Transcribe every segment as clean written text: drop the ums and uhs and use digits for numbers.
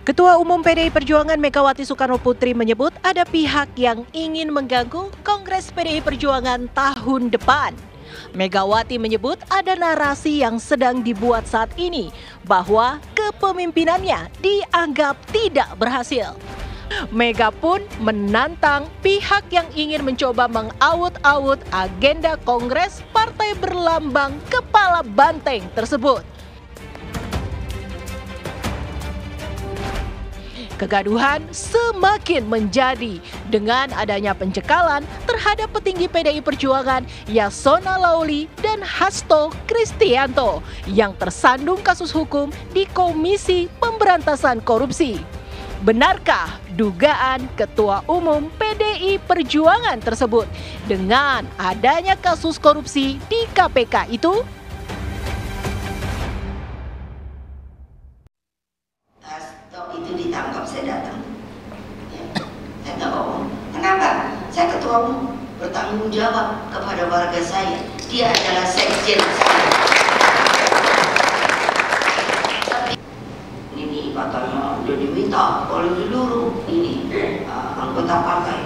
Ketua Umum PDI Perjuangan Megawati Soekarno Putri menyebut ada pihak yang ingin mengganggu Kongres PDI Perjuangan tahun depan. Megawati menyebut ada narasi yang sedang dibuat saat ini bahwa kepemimpinannya dianggap tidak berhasil. Mega pun menantang pihak yang ingin mencoba mengaut-aut agenda Kongres Partai Berlambang Kepala Banteng tersebut. Kegaduhan semakin menjadi dengan adanya pencekalan terhadap petinggi PDI Perjuangan Yasona Lauli dan Hasto Kristianto yang tersandung kasus hukum di Komisi Pemberantasan Korupsi. Benarkah dugaan Ketua Umum PDI Perjuangan tersebut dengan adanya kasus korupsi di KPK itu? Itu ditangkap, saya datang. Ya, saya nggak ngomong. Kenapa? Saya ketua umum bertanggung jawab kepada warga saya. Dia adalah sekjen saya. Tapi ini katanya udah diminta oleh seluruh ini anggota partai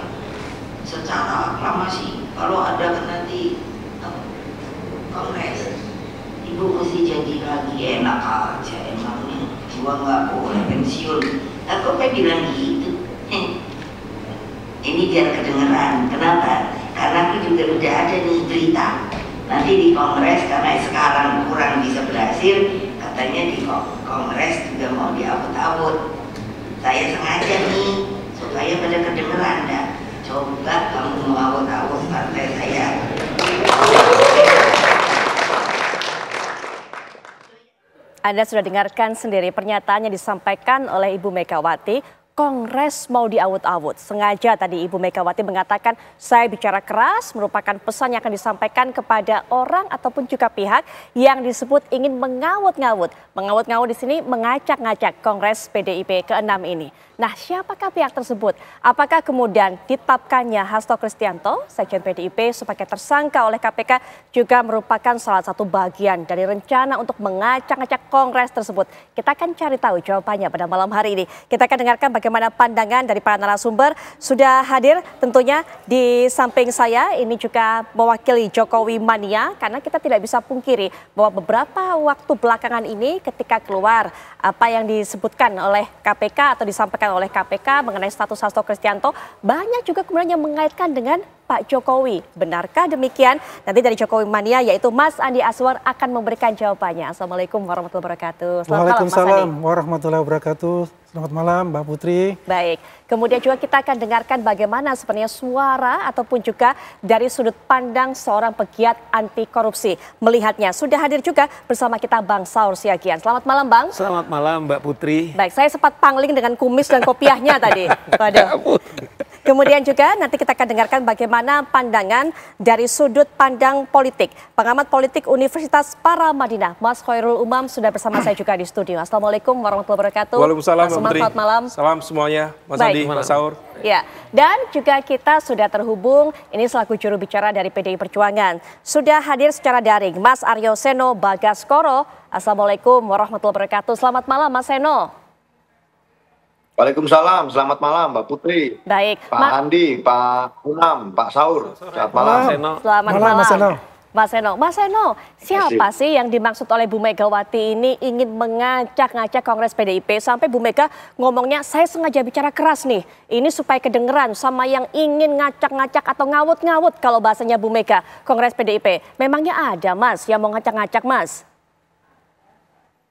secara aklamasi. Kalau ada nanti kongres, ibu mesti jadi lagi, enak aja emangnya. Gua nggak boleh pensiun. Aku kayak bilang gitu. Ini biar kedengeran. Kenapa? Karena aku juga udah ada nih berita. Nanti di kongres, karena sekarang kurang bisa berhasil, katanya di kongres juga mau diawut-awut. Saya sengaja nih supaya pada kedengeran dah. Coba kamu mau awut-awut partai saya. Anda sudah dengarkan sendiri pernyataan yang disampaikan oleh Ibu Megawati, Kongres mau diawut-awut. Sengaja tadi Ibu Megawati mengatakan saya bicara keras merupakan pesan yang akan disampaikan kepada orang ataupun juga pihak yang disebut ingin mengawut-ngawut. Mengawut-ngawut di sini mengacak-ngacak Kongres PDIP ke-6 ini. Nah, siapakah pihak tersebut? Apakah kemudian ditetapkannya Hasto Kristianto, Sekjen PDIP sebagai tersangka oleh KPK juga merupakan salah satu bagian dari rencana untuk mengacak-ngacak Kongres tersebut? Kita akan cari tahu jawabannya pada malam hari ini. Kita akan dengarkan bagaimana pandangan dari para narasumber. Sudah hadir tentunya di samping saya, ini juga mewakili Jokowi Mania, karena kita tidak bisa pungkiri bahwa beberapa waktu belakangan ini ketika keluar apa yang disebutkan oleh KPK atau disampaikan oleh KPK mengenai status Hasto Kristianto, banyak juga kemudian yang mengaitkan dengan Pak Jokowi. Benarkah demikian? Nanti dari Jokowi Mania yaitu Mas Andi Aswar akan memberikan jawabannya. Assalamualaikum warahmatullahi wabarakatuh. Selamat malam Mas Andi. Waalaikumsalam warahmatullahi wabarakatuh. Selamat malam Mbak Putri. Baik, kemudian juga kita akan dengarkan bagaimana sebenarnya suara ataupun juga dari sudut pandang seorang pegiat anti korupsi melihatnya. Sudah hadir juga bersama kita Bang Saur Siagian. Selamat malam Bang. Selamat malam Mbak Putri. Baik, saya sempat pangling dengan kumis dan kopiahnya tadi. Waduh. Kemudian juga nanti kita akan dengarkan bagaimana pandangan dari sudut pandang politik. Pengamat politik Universitas Paramadina, Mas Khairul Umam sudah bersama saya juga di studio. Assalamualaikum warahmatullahi wabarakatuh. Waalaikumsalam Mbak Putri. Selamat malam. Salam semuanya, Mas Andi, Mas Saur. Ya, dan juga kita sudah terhubung, ini selaku juru bicara dari PDI Perjuangan. Sudah hadir secara daring, Mas Aryo Seno Bagaskoro. Assalamualaikum warahmatullahi wabarakatuh. Selamat malam Mas Seno. Waalaikumsalam, selamat malam Mbak Putri. Baik. Pak Andi, Pak Umam, Pak Saur. Selamat malam. Selamat malam. Mas Seno. Mas Seno, siapa sih yang dimaksud oleh Bu Megawati ini ingin mengacak-ngacak Kongres PDIP sampai Bu Mega ngomongnya saya sengaja bicara keras nih. Ini supaya kedengeran sama yang ingin ngacak-ngacak atau ngawut-ngawut kalau bahasanya Bu Mega Kongres PDIP. Memangnya ada Mas yang mau ngacak-ngacak Mas?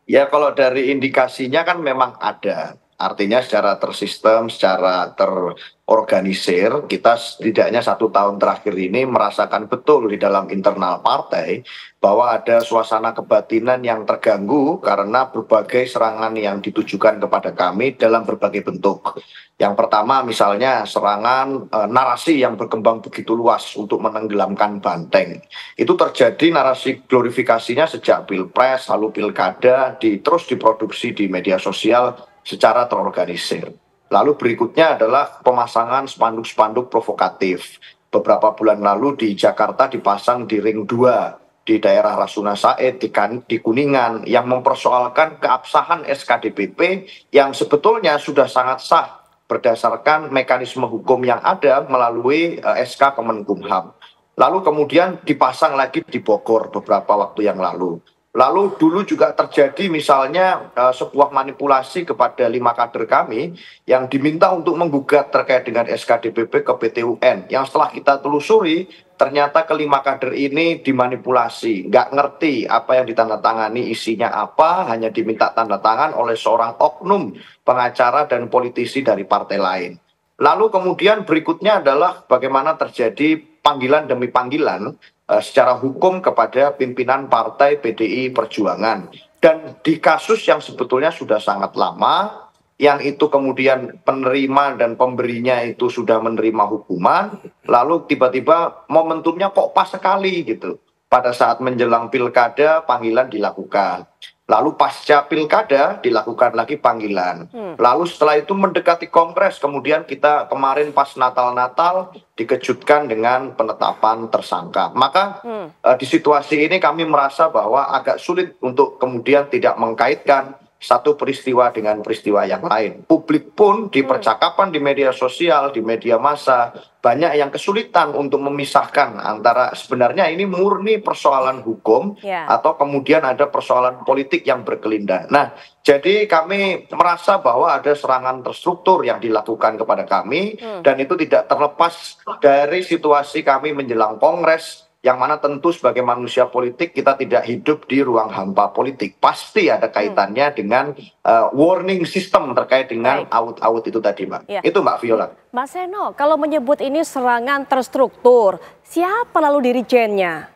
Ya kalau dari indikasinya kan memang ada. Artinya secara tersistem, secara terorganisir, kita setidaknya 1 tahun terakhir ini merasakan betul di dalam internal partai bahwa ada suasana kebatinan yang terganggu karena berbagai serangan yang ditujukan kepada kami dalam berbagai bentuk. Yang pertama misalnya serangan narasi yang berkembang begitu luas untuk menenggelamkan Banteng. Itu terjadi narasi glorifikasinya sejak Pilpres, lalu Pilkada, terus diproduksi di media sosial secara terorganisir. Lalu berikutnya adalah pemasangan spanduk-spanduk provokatif. Beberapa bulan lalu di Jakarta dipasang di Ring 2 di daerah Rasuna Said, di Kuningan, yang mempersoalkan keabsahan SKDPP yang sebetulnya sudah sangat sah berdasarkan mekanisme hukum yang ada melalui SK Kemenkumham. Lalu kemudian dipasang lagi di Bogor beberapa waktu yang lalu. Lalu dulu juga terjadi misalnya sebuah manipulasi kepada 5 kader kami yang diminta untuk menggugat terkait dengan SKDPP ke PT UN. Yang setelah kita telusuri, ternyata ke-5 kader ini dimanipulasi. Nggak ngerti apa yang ditandatangani isinya apa, hanya diminta tanda tangan oleh seorang oknum pengacara dan politisi dari partai lain. Lalu kemudian berikutnya adalah bagaimana terjadi panggilan demi panggilan secara hukum kepada pimpinan partai PDI Perjuangan. Dan di kasus yang sebetulnya sudah sangat lama, yang itu kemudian penerima dan pemberinya itu sudah menerima hukuman, lalu tiba-tiba momentumnya kok pas sekali gitu. Pada saat menjelang pilkada, panggilan dilakukan. Lalu pasca pilkada dilakukan lagi panggilan. Lalu setelah itu mendekati kongres, kemudian kita kemarin pas Natal-Natal dikejutkan dengan penetapan tersangka. Maka di situasi ini kami merasa bahwa agak sulit untuk kemudian tidak mengkaitkan satu peristiwa dengan peristiwa yang lain. Publik pun di percakapan di media sosial, di media massa, banyak yang kesulitan untuk memisahkan antara sebenarnya ini murni persoalan hukum atau kemudian ada persoalan politik yang berkelindan. Nah, jadi kami merasa bahwa ada serangan terstruktur yang dilakukan kepada kami dan itu tidak terlepas dari situasi kami menjelang kongres, yang mana tentu sebagai manusia politik kita tidak hidup di ruang hampa politik. Pasti ada kaitannya dengan warning system terkait dengan out-out itu tadi, Mbak. Itu Mbak Viola. Mas Seno, kalau menyebut ini serangan terstruktur, siapa lalu dirijennya?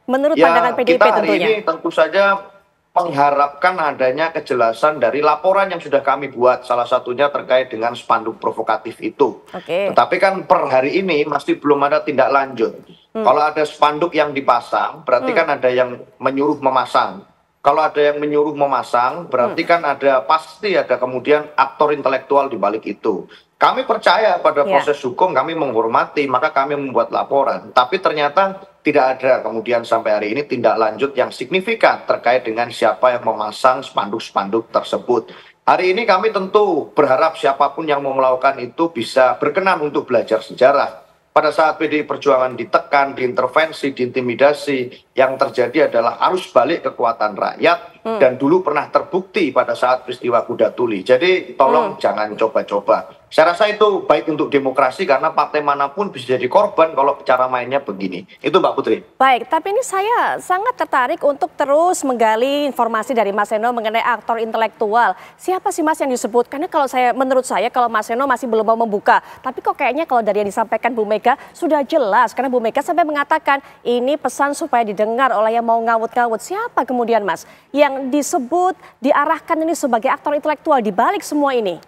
Menurut pandangan PDIP kita hari tentunya. ini tentu saja mengharapkan adanya kejelasan dari laporan yang sudah kami buat, salah satunya terkait dengan spanduk provokatif itu. Tetapi kan per hari ini masih belum ada tindak lanjut. Kalau ada spanduk yang dipasang, berarti kan ada yang menyuruh memasang. Kalau ada yang menyuruh memasang, berarti kan pasti ada kemudian aktor intelektual di balik itu. Kami percaya pada proses hukum, kami menghormati, maka kami membuat laporan. Tapi ternyata tidak ada kemudian sampai hari ini tindak lanjut yang signifikan terkait dengan siapa yang memasang spanduk-spanduk tersebut. Hari ini kami tentu berharap siapapun yang mau melakukan itu bisa berkenan untuk belajar sejarah. Pada saat PDI Perjuangan ditekan, diintervensi, diintimidasi, yang terjadi adalah arus balik kekuatan rakyat dan dulu pernah terbukti pada saat peristiwa Kuda Tuli. Jadi tolong jangan coba-coba. Saya rasa itu baik untuk demokrasi karena partai manapun bisa jadi korban kalau cara mainnya begini. Itu Mbak Putri. Baik, tapi ini saya sangat tertarik untuk terus menggali informasi dari Mas Seno mengenai aktor intelektual. Siapa sih Mas yang disebut? Karena menurut saya kalau Mas Seno masih belum mau membuka. Tapi kok kayaknya kalau dari yang disampaikan Bu Mega sudah jelas. Karena Bu Mega sampai mengatakan ini pesan supaya didengar oleh yang mau ngawut-ngawut. Siapa kemudian Mas yang disebut, diarahkan ini sebagai aktor intelektual di balik semua ini?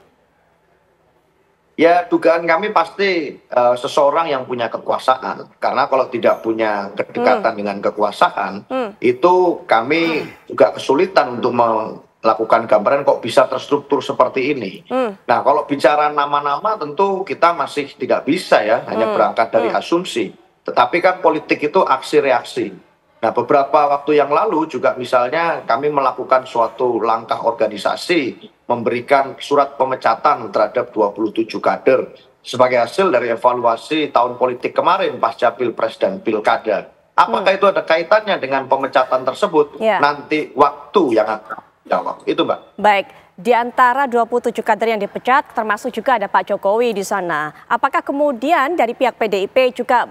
Ya, dugaan kami pasti seseorang yang punya kekuasaan. Karena kalau tidak punya kedekatan dengan kekuasaan, itu kami juga kesulitan untuk melakukan gambaran kok bisa terstruktur seperti ini. Nah, kalau bicara nama-nama tentu kita masih tidak bisa ya, hanya berangkat dari asumsi. Tetapi kan politik itu aksi-reaksi. Nah, beberapa waktu yang lalu juga misalnya kami melakukan suatu langkah organisasi, memberikan surat pemecatan terhadap 27 kader sebagai hasil dari evaluasi tahun politik kemarin pasca Pilpres dan Pilkada. Apakah itu ada kaitannya dengan pemecatan tersebut? Nanti waktu yang akan jawab. Itu Mbak. Baik, di antara 27 kader yang dipecat termasuk juga ada Pak Jokowi di sana. Apakah kemudian dari pihak PDIP juga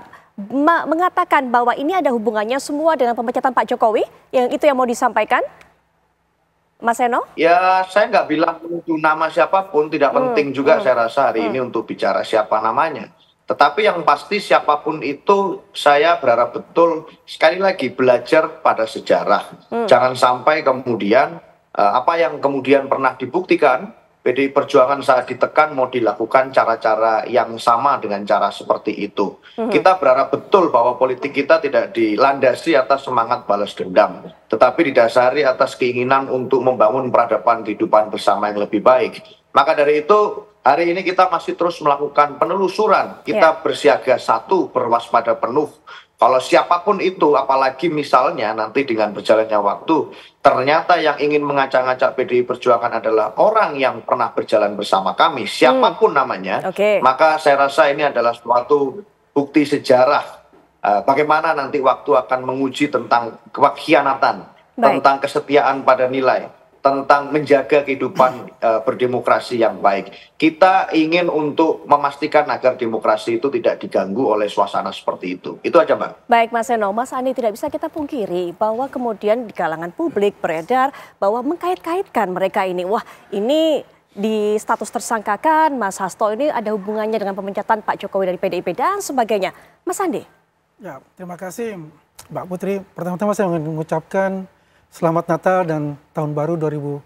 mengatakan bahwa ini ada hubungannya semua dengan pemecatan Pak Jokowi? Yang itu yang mau disampaikan? Mas Seno? Ya, saya nggak bilang untuk nama siapapun, tidak penting juga saya rasa hari ini untuk bicara siapa namanya. Tetapi yang pasti siapapun itu saya berharap betul sekali lagi belajar pada sejarah. Jangan sampai kemudian apa yang kemudian pernah dibuktikan, PDI Perjuangan saat ditekan mau dilakukan cara-cara yang sama dengan cara seperti itu. Kita berharap betul bahwa politik kita tidak dilandasi atas semangat balas dendam, tetapi didasari atas keinginan untuk membangun peradaban kehidupan bersama yang lebih baik. Maka dari itu, hari ini kita masih terus melakukan penelusuran. Kita bersiaga satu, berwaspada penuh. Kalau siapapun itu, apalagi misalnya nanti dengan berjalannya waktu, ternyata yang ingin mengacak-ngacak PDI Perjuangan adalah orang yang pernah berjalan bersama kami, siapapun namanya, maka saya rasa ini adalah suatu bukti sejarah bagaimana nanti waktu akan menguji tentang kekhianatan, tentang kesetiaan pada nilai, tentang menjaga kehidupan berdemokrasi yang baik. Kita ingin untuk memastikan agar demokrasi itu tidak diganggu oleh suasana seperti itu. Itu aja, Mbak. Baik, Mas Seno. Mas Andi, tidak bisa kita pungkiri bahwa kemudian di kalangan publik beredar bahwa mengkait-kaitkan mereka ini. Wah, ini di status tersangkakan Mas Hasto ini ada hubungannya dengan pemecatan Pak Jokowi dari PDIP dan sebagainya. Mas Andi. Ya, terima kasih Mbak Putri. Pertama-tama saya ingin mengucapkan Selamat Natal dan Tahun Baru 2025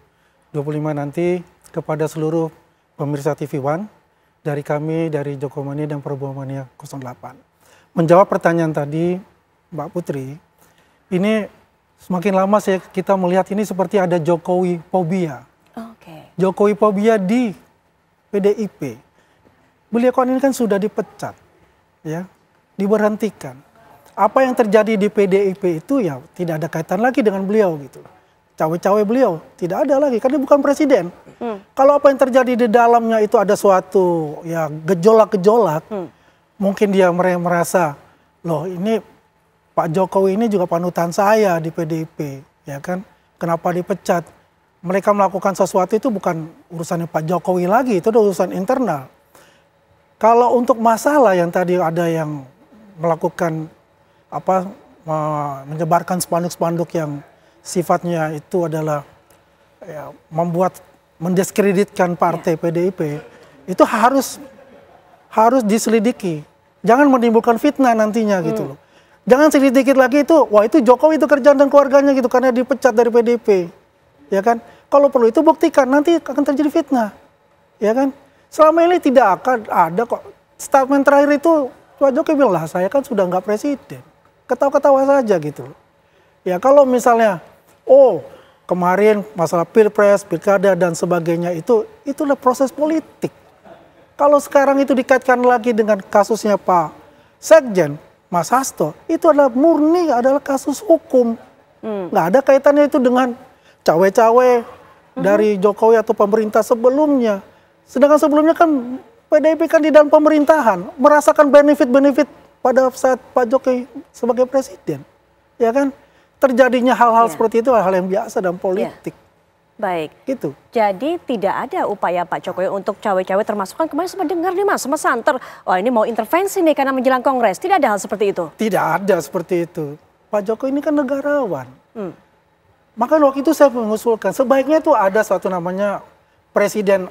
nanti kepada seluruh pemirsa TV One dari kami, dari Jokomania dan Prabowo Mania 08. Menjawab pertanyaan tadi Mbak Putri, ini semakin lama kita melihat ini seperti ada Jokowi fobia. Jokowi fobia di PDIP. Beliau ini kan sudah dipecat, ya, diberhentikan. Apa yang terjadi di PDIP itu ya tidak ada kaitan lagi dengan beliau gitu. Cawe-cawe beliau tidak ada lagi karena bukan presiden. Kalau apa yang terjadi di dalamnya itu ada suatu ya gejolak-gejolak, mungkin dia merasa loh ini Pak Jokowi ini juga panutan saya di PDIP, ya kan? Kenapa dipecat? Mereka melakukan sesuatu itu bukan urusannya Pak Jokowi lagi, itu urusan internal. Kalau untuk masalah yang tadi ada yang melakukan menyebarkan spanduk-spanduk yang sifatnya itu adalah ya, mendiskreditkan partai PDIP, itu harus diselidiki. Jangan menimbulkan fitnah nantinya gitu loh. Jangan sedikit lagi itu, wah itu Jokowi itu kerjaan dan keluarganya gitu karena dipecat dari PDIP. Ya kan? Kalau perlu itu buktikan, nanti akan terjadi fitnah. Ya kan? Selama ini tidak akan ada kok. Statement terakhir itu Pak Jokowi bilang, lah saya kan sudah nggak presiden. Ketawa-ketawa saja gitu. Ya kalau misalnya, oh kemarin masalah pilpres, pilkada dan sebagainya itulah proses politik. Kalau sekarang itu dikaitkan lagi dengan kasusnya Pak Sekjen, Mas Hasto, itu adalah murni adalah kasus hukum. Nggak ada kaitannya itu dengan cawe-cawe dari Jokowi atau pemerintah sebelumnya. Sedangkan sebelumnya kan PDIP kan di dalam pemerintahan merasakan benefit-benefit pada saat Pak Jokowi sebagai presiden, ya kan? Terjadinya hal-hal seperti itu hal yang biasa dalam politik. Baik. Gitu. Jadi tidak ada upaya Pak Jokowi untuk cawe-cawe, termasuk kan kemarin sempat dengar nih Mas, sama santer, wah ini mau intervensi nih karena menjelang Kongres. Tidak ada hal seperti itu? Tidak ada seperti itu. Pak Jokowi ini kan negarawan. Maka waktu itu saya mengusulkan sebaiknya itu ada suatu namanya presiden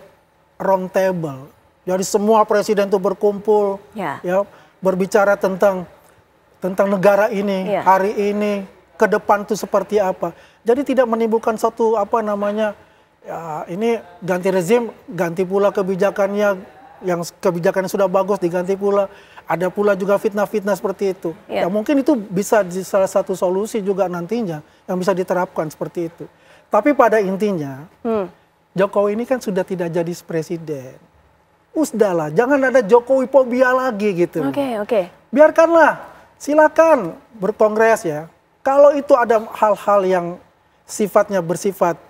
round table. Jadi semua presiden itu berkumpul, ya berbicara tentang negara ini, hari ini, ke depan itu seperti apa. Jadi tidak menimbulkan suatu ya, ini ganti rezim, ganti pula kebijakannya, yang kebijakannya sudah bagus diganti pula. Ada pula juga fitnah-fitnah seperti itu. Ya mungkin itu bisa di salah satu solusi juga nantinya yang bisa diterapkan seperti itu. Tapi pada intinya, Jokowi ini kan sudah tidak jadi presiden. Sudahlah, jangan ada Jokowi fobia lagi gitu. Oke. Biarkanlah, silakan berkongres ya. Kalau itu ada hal-hal yang sifatnya bersifat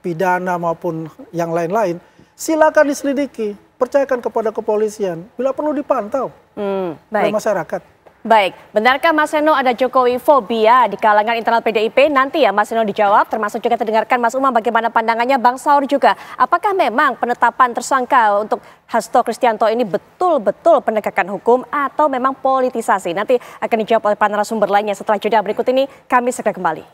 pidana maupun yang lain-lain, silakan diselidiki. Percayakan kepada kepolisian. Bila perlu dipantau oleh masyarakat. Baik, benarkah Mas Seno ada Jokowi fobia di kalangan internal PDIP? Nanti ya Mas Seno dijawab, termasuk juga terdengarkan Mas Umam bagaimana pandangannya, Bang Saur juga. Apakah memang penetapan tersangka untuk Hasto Kristianto ini betul-betul penegakan hukum atau memang politisasi? Nanti akan dijawab oleh para narasumber lainnya setelah jeda berikut ini, kami segera kembali.